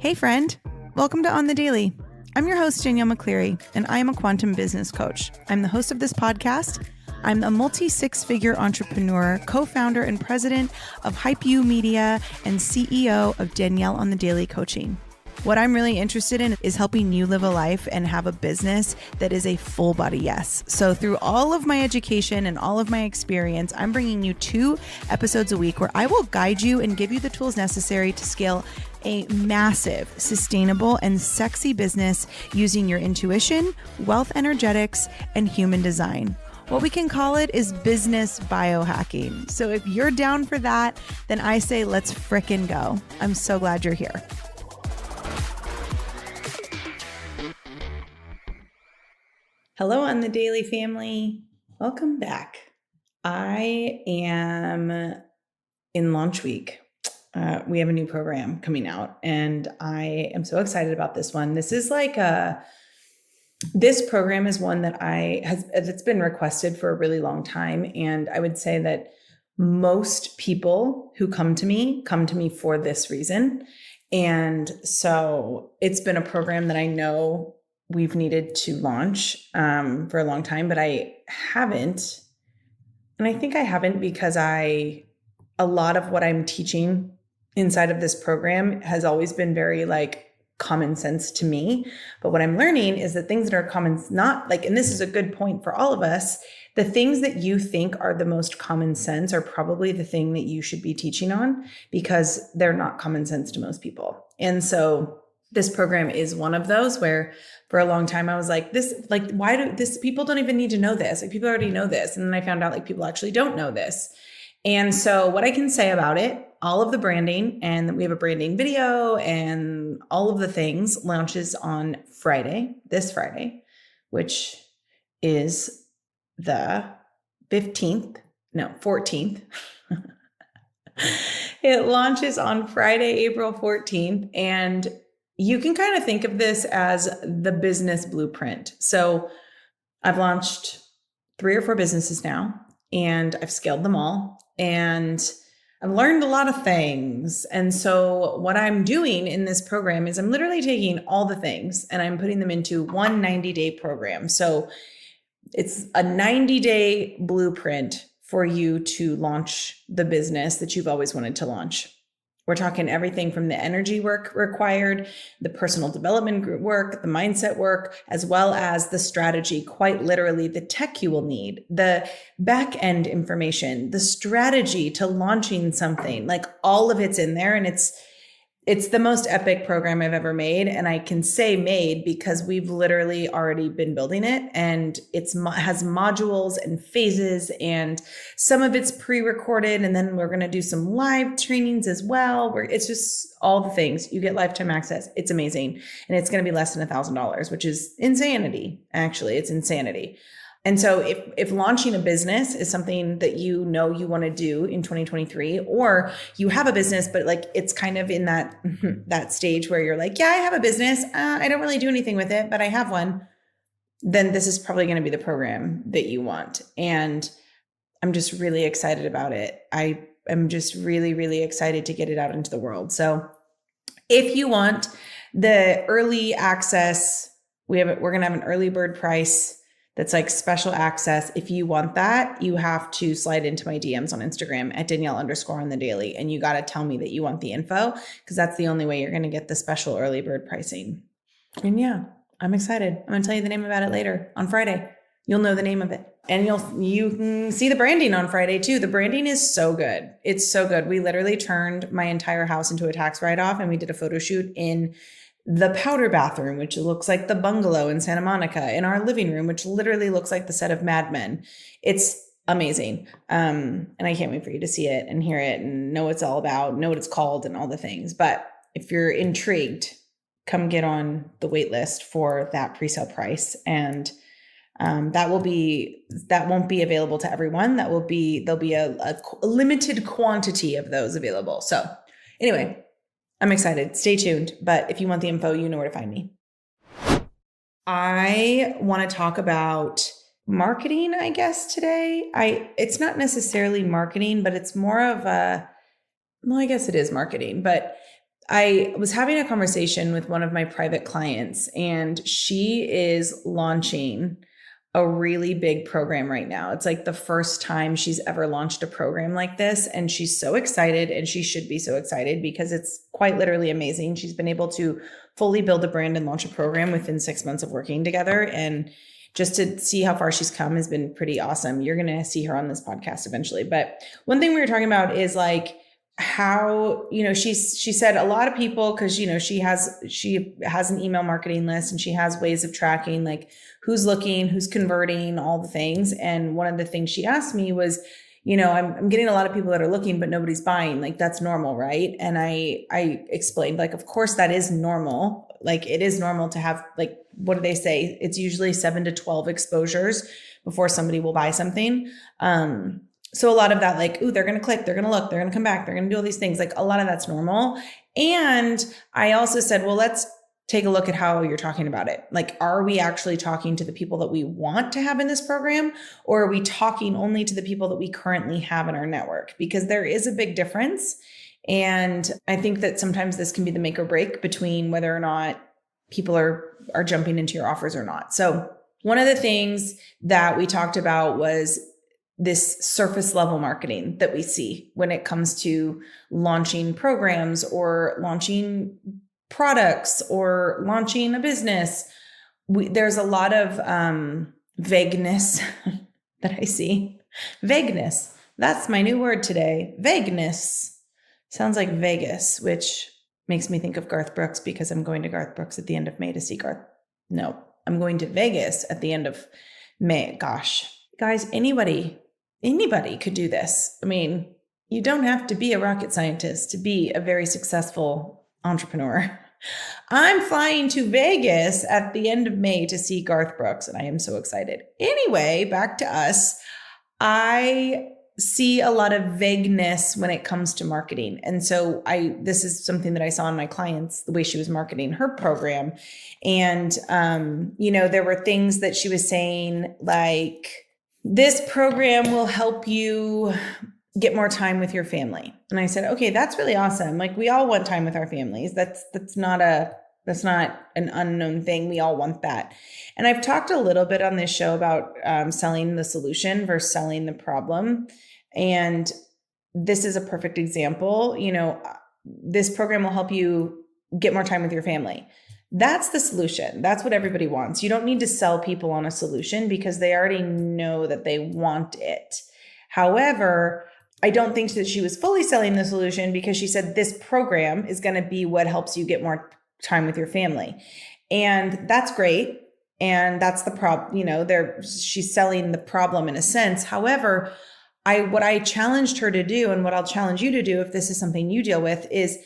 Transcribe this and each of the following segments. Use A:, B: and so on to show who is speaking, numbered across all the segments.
A: Hey friend, welcome to On the Daily. I'm your host, Danielle McCleary, and I am a quantum business coach. I'm the host of this podcast. I'm a multi-six-figure entrepreneur, co-founder and president of HypeU Media, and CEO of Danielle on the Daily Coaching. What I'm really interested in is helping you live a life and have a business that is a full body yes. So through all of my education and all of my experience, I'm bringing you 2 episodes a week where I will guide you and give you the tools necessary to scale a massive, sustainable, and sexy business using your intuition, wealth energetics, and human design. What we can call it is business biohacking. So if you're down for that, then I say let's frickin' go. I'm so glad you're here. Hello, On the Daily family. Welcome back. I am in launch week. We have a new program coming out, and I am so excited about this one. This is this program is one that it's been requested for a really long time. And I would say that most people who come to me for this reason. And so it's been a program that I know we've needed to launch for a long time, but I haven't. And I think I haven't because a lot of what I'm teaching inside of this program has always been very common sense to me. But what I'm learning is that things that are common, and this is a good point for all of us, the things that you think are the most common sense are probably the thing that you should be teaching on because they're not common sense to most people. And so this program is one of those where for a long time I was people don't even need to know this. People already know this. And then I found out people actually don't know this. And so what I can say about it, all of the branding, and we have a branding video and all of the things launches on this Friday, which is the 14th. It launches on Friday, April 14th. And you can kind of think of this as the business blueprint. So I've launched 3 or 4 businesses now, and I've scaled them all, and I've learned a lot of things. And so what I'm doing in this program is I'm literally taking all the things and I'm putting them into one 90-day program. So it's a 90-day blueprint for you to launch the business that you've always wanted to launch. We're talking everything from the energy work required, the personal development work, the mindset work, as well as the strategy, quite literally the tech you will need, the back end information, the strategy to launching something, all of it's in there. And it's the most epic program I've ever made. And I can say made because we've literally already been building it, and has modules and phases, and some of it's pre-recorded. And then we're going to do some live trainings as well, where it's just all the things. You get lifetime access. It's amazing. And it's going to be less than $1,000, which is insanity. Actually, it's insanity. And so if launching a business is something that you want to do in 2023, or you have a business, but it's kind of in that stage where you're yeah, I have a business. I don't really do anything with it, but I have one. Then this is probably going to be the program that you want. And I'm just really excited about it. I am just really, really excited to get it out into the world. So if you want the early access, we're going to have an early bird price. That's special access. If you want that, you have to slide into my DMs on Instagram at Danielle_on_the_daily. And you got to tell me that you want the info, because that's the only way you're going to get the special early bird pricing. And yeah, I'm excited. I'm going to tell you the name about it later on Friday. You'll know the name of it. And you can see the branding on Friday too. The branding is so good. It's so good. We literally turned my entire house into a tax write-off, and we did a photo shoot in the powder bathroom, which looks like the bungalow in Santa Monica, in our living room, which literally looks like the set of Mad Men. It's amazing. And I can't wait for you to see it and hear it and know what it's all about, know what it's called and all the things. But if you're intrigued, come get on the wait list for that pre-sale price. And that won't be available to everyone. There'll be a limited quantity of those available. So anyway, I'm excited. Stay tuned. But if you want the info, you know where to find me. I want to talk about marketing, I guess, today. It's not necessarily marketing, but it's more of I guess it is marketing, but I was having a conversation with one of my private clients, and she is launching a really big program right now. It's like the first time she's ever launched a program like this. And she's so excited, and she should be so excited because it's quite literally amazing. She's been able to fully build a brand and launch a program within 6 months of working together. And just to see how far she's come has been pretty awesome. You're going to see her on this podcast eventually. But one thing we were talking about is like, how, she said a lot of people, because she has an email marketing list, and she has ways of tracking like who's looking, who's converting, all the things. And one of the things she asked me was, I'm getting a lot of people that are looking, but nobody's buying. Like, that's normal, right? And I explained, like, of course that is normal. Like, it is normal to have, like, what do they say? It's usually 7 to 12 exposures before somebody will buy something. So a lot of that, like, ooh, they're going to click, they're going to look, they're going to come back, they're going to do all these things. Like, a lot of that's normal. And I also said, well, let's take a look at how you're talking about it. Like, are we actually talking to the people that we want to have in this program? Or are we talking only to the people that we currently have in our network? Because there is a big difference. And I think that sometimes this can be the make or break between whether or not people are jumping into your offers or not. So one of the things that we talked about was this surface level marketing that we see when it comes to launching programs or launching products or launching a business. There's a lot of vagueness that I see. Vagueness. That's my new word today. Vagueness. Sounds like Vegas, which makes me think of Garth Brooks, because I'm going to Garth Brooks at the end of May to see Garth. No, I'm going to Vegas at the end of May. Gosh, guys, anybody could do this. I mean, you don't have to be a rocket scientist to be a very successful entrepreneur. I'm flying to Vegas at the end of May to see Garth Brooks, and I am so excited. Anyway, back to us. I see a lot of vagueness when it comes to marketing. And so this is something that I saw in my clients, the way she was marketing her program. And, there were things that she was saying like, this program will help you get more time with your family. And I said, okay, that's really awesome. Like, we all want time with our families. That's not an unknown thing. We all want that. And I've talked a little bit on this show about selling the solution versus selling the problem. And this is a perfect example. This program will help you get more time with your family. That's the solution. That's what everybody wants. You don't need to sell people on a solution because they already know that they want it. However, I don't think that she was fully selling the solution, because she said this program is going to be what helps you get more time with your family. And that's great. And that's the problem. She's selling the problem in a sense. However, what I challenged her to do, and what I'll challenge you to do if this is something you deal with, is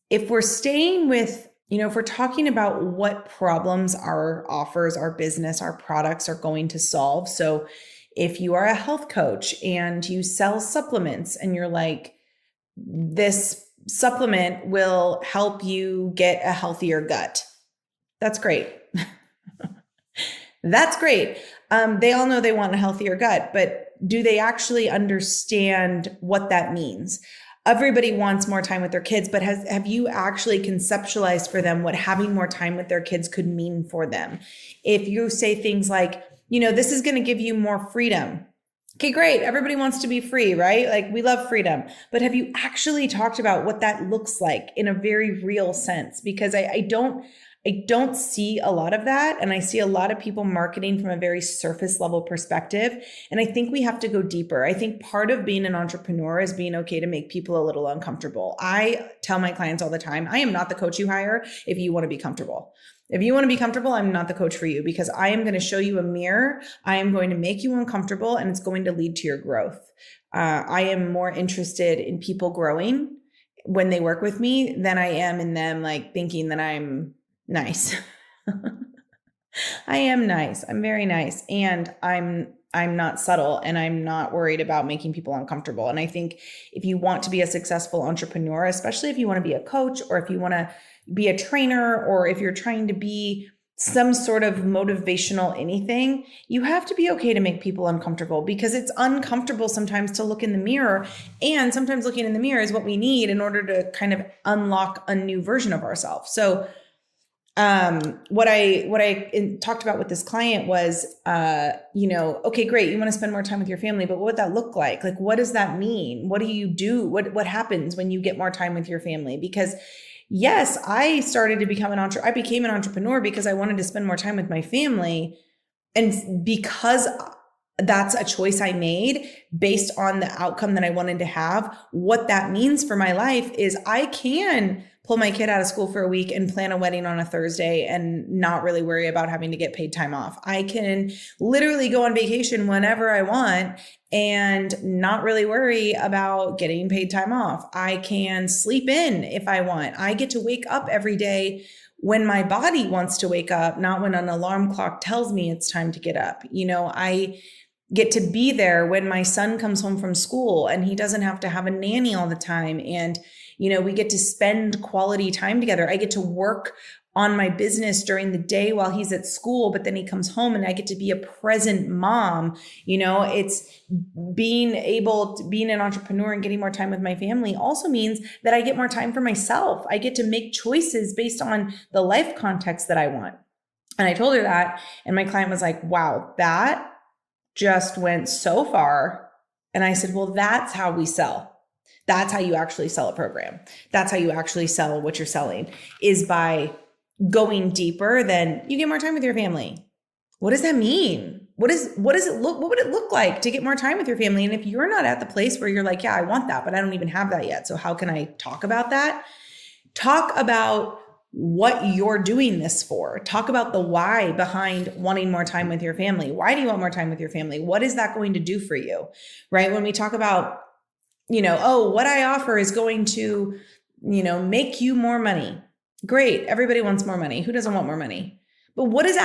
A: if we're staying with, if we're talking about what problems our offers, our business, our products are going to solve. So if you are a health coach and you sell supplements and you're like, this supplement will help you get a healthier gut. That's great. That's great. They all know they want a healthier gut, but do they actually understand what that means? Everybody wants more time with their kids, but have you actually conceptualized for them what having more time with their kids could mean for them? If you say things like, this is going to give you more freedom. Okay, great. Everybody wants to be free, right? Like, we love freedom. But have you actually talked about what that looks like in a very real sense? Because I don't see a lot of that. And I see a lot of people marketing from a very surface level perspective. And I think we have to go deeper. I think part of being an entrepreneur is being okay to make people a little uncomfortable. I tell my clients all the time, I am not the coach you hire if you want to be comfortable. If you want to be comfortable, I'm not the coach for you, because I am going to show you a mirror. I am going to make you uncomfortable, and it's going to lead to your growth. I am more interested in people growing when they work with me than I am in them like thinking that I'm nice. I am nice. I'm very nice. And I'm not subtle, and I'm not worried about making people uncomfortable. And I think if you want to be a successful entrepreneur, especially if you want to be a coach, or if you want to be a trainer, or if you're trying to be some sort of motivational anything, you have to be okay to make people uncomfortable, because it's uncomfortable sometimes to look in the mirror. And sometimes looking in the mirror is what we need in order to kind of unlock a new version of ourselves. So what I talked about with this client was, okay, great. You want to spend more time with your family, but what would that look like? Like, what does that mean? What do you do? What happens when you get more time with your family? Because yes, I started to become I became an entrepreneur because I wanted to spend more time with my family. And because that's a choice I made based on the outcome that I wanted to have, what that means for my life is I can pull my kid out of school for a week and plan a wedding on a Thursday and not really worry about having to get paid time off. I can literally go on vacation whenever I want and not really worry about getting paid time off. I can sleep in if I want. I get to wake up every day when my body wants to wake up, not when an alarm clock tells me it's time to get up. I get to be there when my son comes home from school and he doesn't have to have a nanny all the time. And, we get to spend quality time together. I get to work on my business during the day while he's at school, but then he comes home and I get to be a present mom. It's being an entrepreneur and getting more time with my family also means that I get more time for myself. I get to make choices based on the life context that I want. And I told her that, and my client was like, wow, that just went so far. And I said, well, that's how we sell. That's how you actually sell a program. That's how you actually sell what you're selling, is by going deeper than you get more time with your family. What does that mean? What would it look like to get more time with your family? And if you're not at the place where you're like, yeah, I want that, but I don't even have that yet. So how can I talk about that? Talk about what you're doing this for. Talk about the why behind wanting more time with your family. Why do you want more time with your family? What is that going to do for you? Right? When we talk about, what I offer is going to, make you more money. Great. Everybody wants more money. Who doesn't want more money? But what does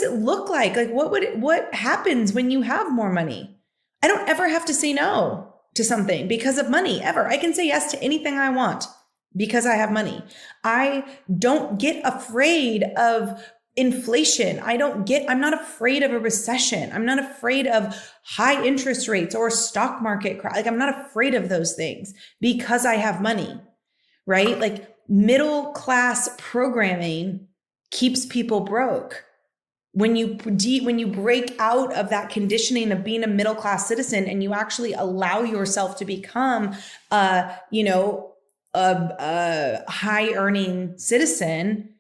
A: it look like? Like, what happens when you have more money? I don't ever have to say no to something because of money, ever. I can say yes to anything I want because I have money. I don't get afraid of inflation. I'm not afraid of a recession. I'm not afraid of high interest rates or stock market crash. Like, I'm not afraid of those things because I have money, right? Like, middle class programming keeps people broke. When you break out of that conditioning of being a middle class citizen and you actually allow yourself to become a high earning citizen,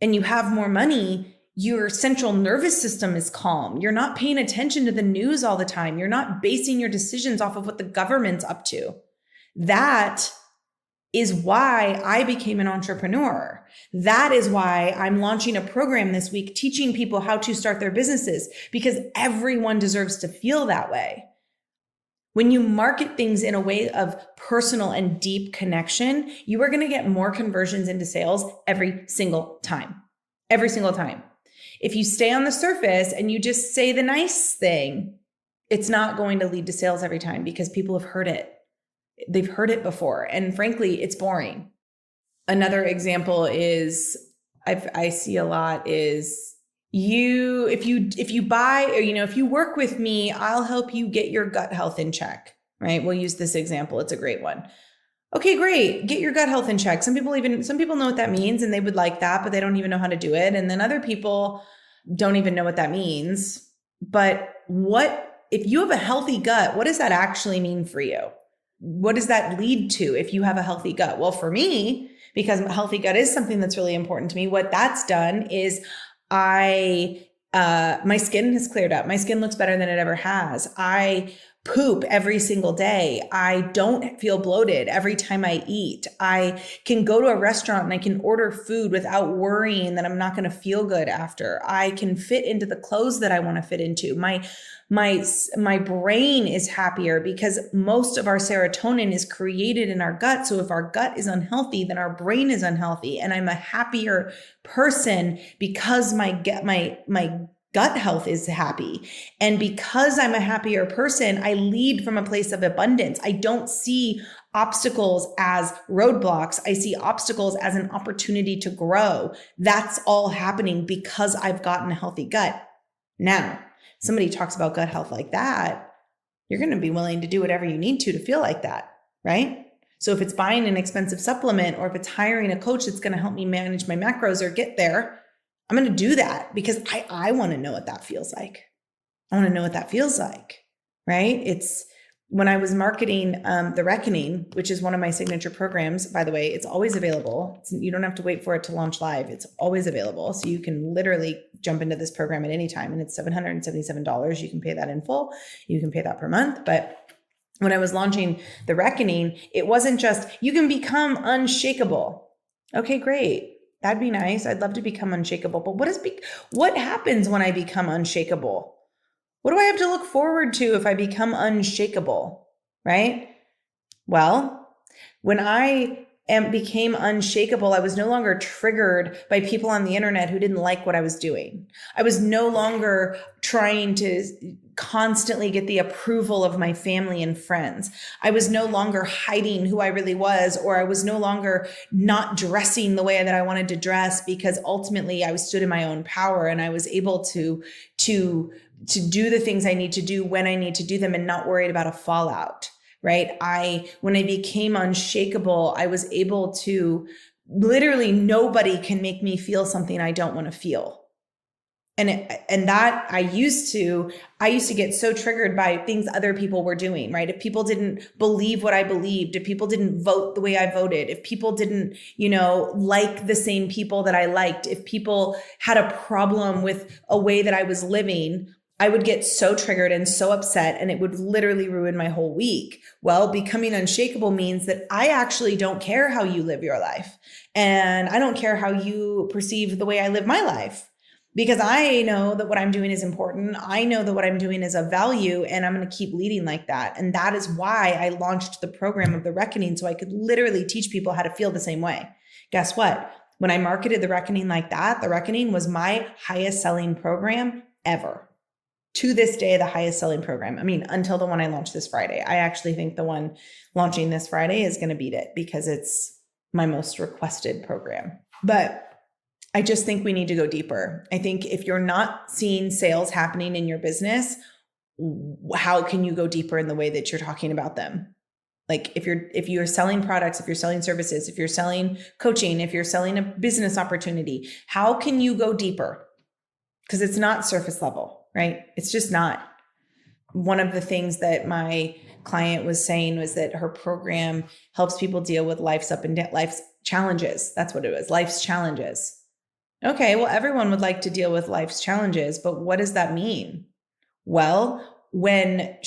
A: and you have more money, your central nervous system is calm. You're not paying attention to the news all the time. You're not basing your decisions off of what the government's up to. That is why I became an entrepreneur. That is why I'm launching a program this week teaching people how to start their businesses, because everyone deserves to feel that way. When you market things in a way of personal and deep connection, you are going to get more conversions into sales every single time. Every single time. If you stay on the surface and you just say the nice thing, it's not going to lead to sales every time, because people have heard it. They've heard it before. And frankly, it's boring. Another example is I see a lot is if you buy, or, if you work with me, I'll help you get your gut health in check, right? We'll use this example. It's a great one. Okay, great. Get your gut health in check. Some people know what that means and they would like that, but they don't even know how to do it. And then other people don't even know what that means. But if you have a healthy gut, what does that actually mean for you? What does that lead to if you have a healthy gut? Well, for me, because a healthy gut is something that's really important to me, what that's done is my skin has cleared up. My skin looks better than it ever has. I poop every single day. I don't feel bloated every time I eat. I can go to a restaurant and I can order food without worrying that I'm not going to feel good after. I can fit into the clothes that I want to fit into. My brain is happier because most of our serotonin is created in our gut. So if our gut is unhealthy, then our brain is unhealthy. And I'm a happier person because my gut health is happy. And because I'm a happier person, I lead from a place of abundance. I don't see obstacles as roadblocks. I see obstacles as an opportunity to grow. That's all happening because I've gotten a healthy gut. Now, somebody talks about gut health like that, you're going to be willing to do whatever you need to feel like that, right? So if it's buying an expensive supplement, or if it's hiring a coach that's going to help me manage my macros or get there, I'm going to do that because I want to know what that feels like. I want to know what that feels like, right? It's when I was marketing The Reckoning, which is one of my signature programs, by the way, it's always available. You don't have to wait for it to launch live. It's always available. So you can literally jump into this program at any time, and it's $777. You can pay that in full. You can pay that per month. But when I was launching The Reckoning, it wasn't just, you can become unshakable. Okay, great. That'd be nice. I'd love to become unshakable. But what happens when I become unshakable? What do I have to look forward to if I become unshakable, right? Well, when I became unshakable, I was no longer triggered by people on the internet who didn't like what I was doing. I was no longer trying to constantly get the approval of my family and friends. I was no longer hiding who I really was, or I was no longer not dressing the way that I wanted to dress, because ultimately I stood in my own power and I was able to do the things I need to do when I need to do them and not worried about a fallout, right? When I became unshakable, I was able to literally, nobody can make me feel something I don't want to feel. And that I used to get so triggered by things other people were doing, right? If people didn't believe what I believed, if people didn't vote the way I voted, if people didn't, like the same people that I liked, if people had a problem with a way that I was living, I would get so triggered and so upset, and it would literally ruin my whole week. Well, becoming unshakable means that I actually don't care how you live your life. And I don't care how you perceive the way I live my life, because I know that what I'm doing is important. I know that what I'm doing is of value, and I'm going to keep leading like that. And that is why I launched the program of The Reckoning, so I could literally teach people how to feel the same way. Guess what? When I marketed The Reckoning like that, The Reckoning was my highest selling program ever. To this day, the highest selling program. I mean, until the one I launched this Friday. I actually think the one launching this Friday is going to beat it because it's my most requested program. But I just think we need to go deeper. I think if you're not seeing sales happening in your business, how can you go deeper in the way that you're talking about them? Like if you're selling products, if you're selling services, if you're selling coaching, if you're selling a business opportunity, how can you go deeper? Because it's not surface level, right? It's just not. One of the things that my client was saying was that her program helps people deal with life's up and down, life's challenges. That's what it was, life's challenges. Okay, well, everyone would like to deal with life's challenges, but what does that mean? Well, when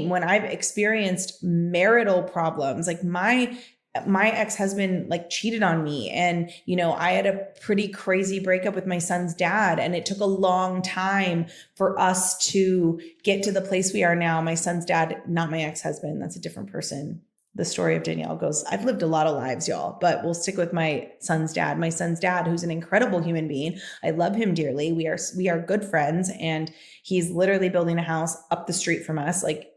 A: when I've experienced marital problems, like my ex-husband cheated on me, and I had a pretty crazy breakup with my son's dad, and it took a long time for us to get to the place we are now. My son's dad, not my ex-husband, that's a different person. The story of Danielle goes, I've lived a lot of lives, y'all, but we'll stick with my son's dad. My son's dad, who's an incredible human being. I love him dearly. We are good friends, and he's literally building a house up the street from us. It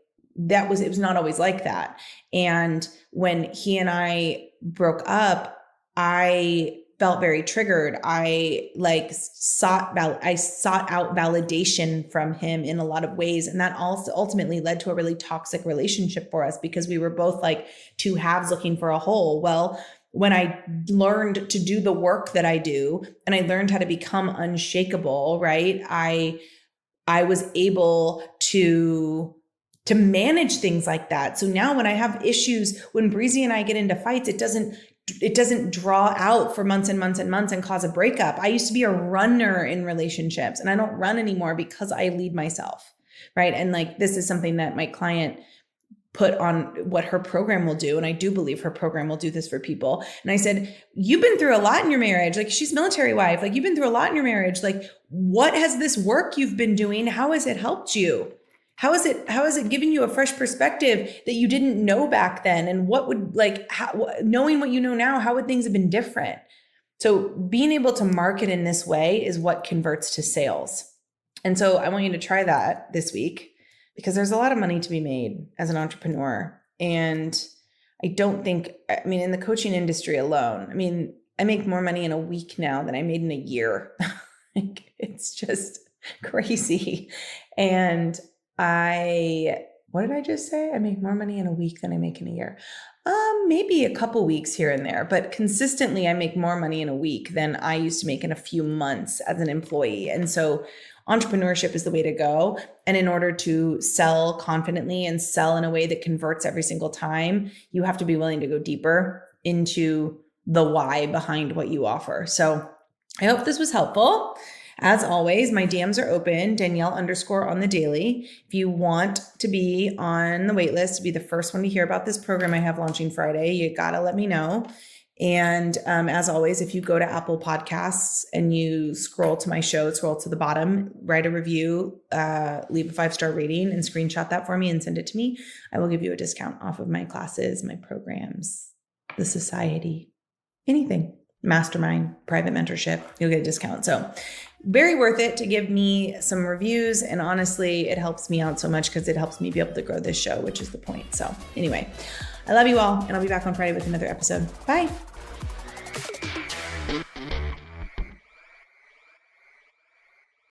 A: was not always like that. And when he and I broke up, I felt very triggered. I sought out validation from him in a lot of ways. And that also ultimately led to a really toxic relationship for us, because we were both like two halves looking for a whole. Well, when I learned to do the work that I do, and I learned how to become unshakable, right? I was able to manage things like that. So now when I have issues, when Breezy and I get into fights, it doesn't draw out for months and months and months and cause a breakup. I used to be a runner in relationships, and I don't run anymore because I lead myself, right? And this is something that my client put on what her program will do. And I do believe her program will do this for people. And I said, you've been through a lot in your marriage. She's military wife. You've been through a lot in your marriage. What has this work you've been doing? How has it helped you? How is it giving you a fresh perspective that you didn't know back then? And what would knowing what you know now, how would things have been different? So being able to market in this way is what converts to sales. And so I want you to try that this week, because there's a lot of money to be made as an entrepreneur. And I don't think, in the coaching industry alone, I make more money in a week now than I made in a year. Like, it's just crazy. And what did I just say? I make more money in a week than I make in a year. Maybe a couple weeks here and there, but consistently I make more money in a week than I used to make in a few months as an employee. And so entrepreneurship is the way to go. And in order to sell confidently and sell in a way that converts every single time, you have to be willing to go deeper into the why behind what you offer. So I hope this was helpful. As always, my DMs are open, Danielle_ on the daily. If you want to be on the wait list to be the first one to hear about this program I have launching Friday, you gotta let me know. And as always, if you go to Apple Podcasts and you scroll to my show, scroll to the bottom, write a review, leave a 5-star rating and screenshot that for me and send it to me, I will give you a discount off of my classes, my programs, the society, anything. Mastermind, private mentorship, you'll get a discount. So very worth it to give me some reviews. And honestly, it helps me out so much because it helps me be able to grow this show, which is the point. So anyway, I love you all, and I'll be back on Friday with another episode. Bye.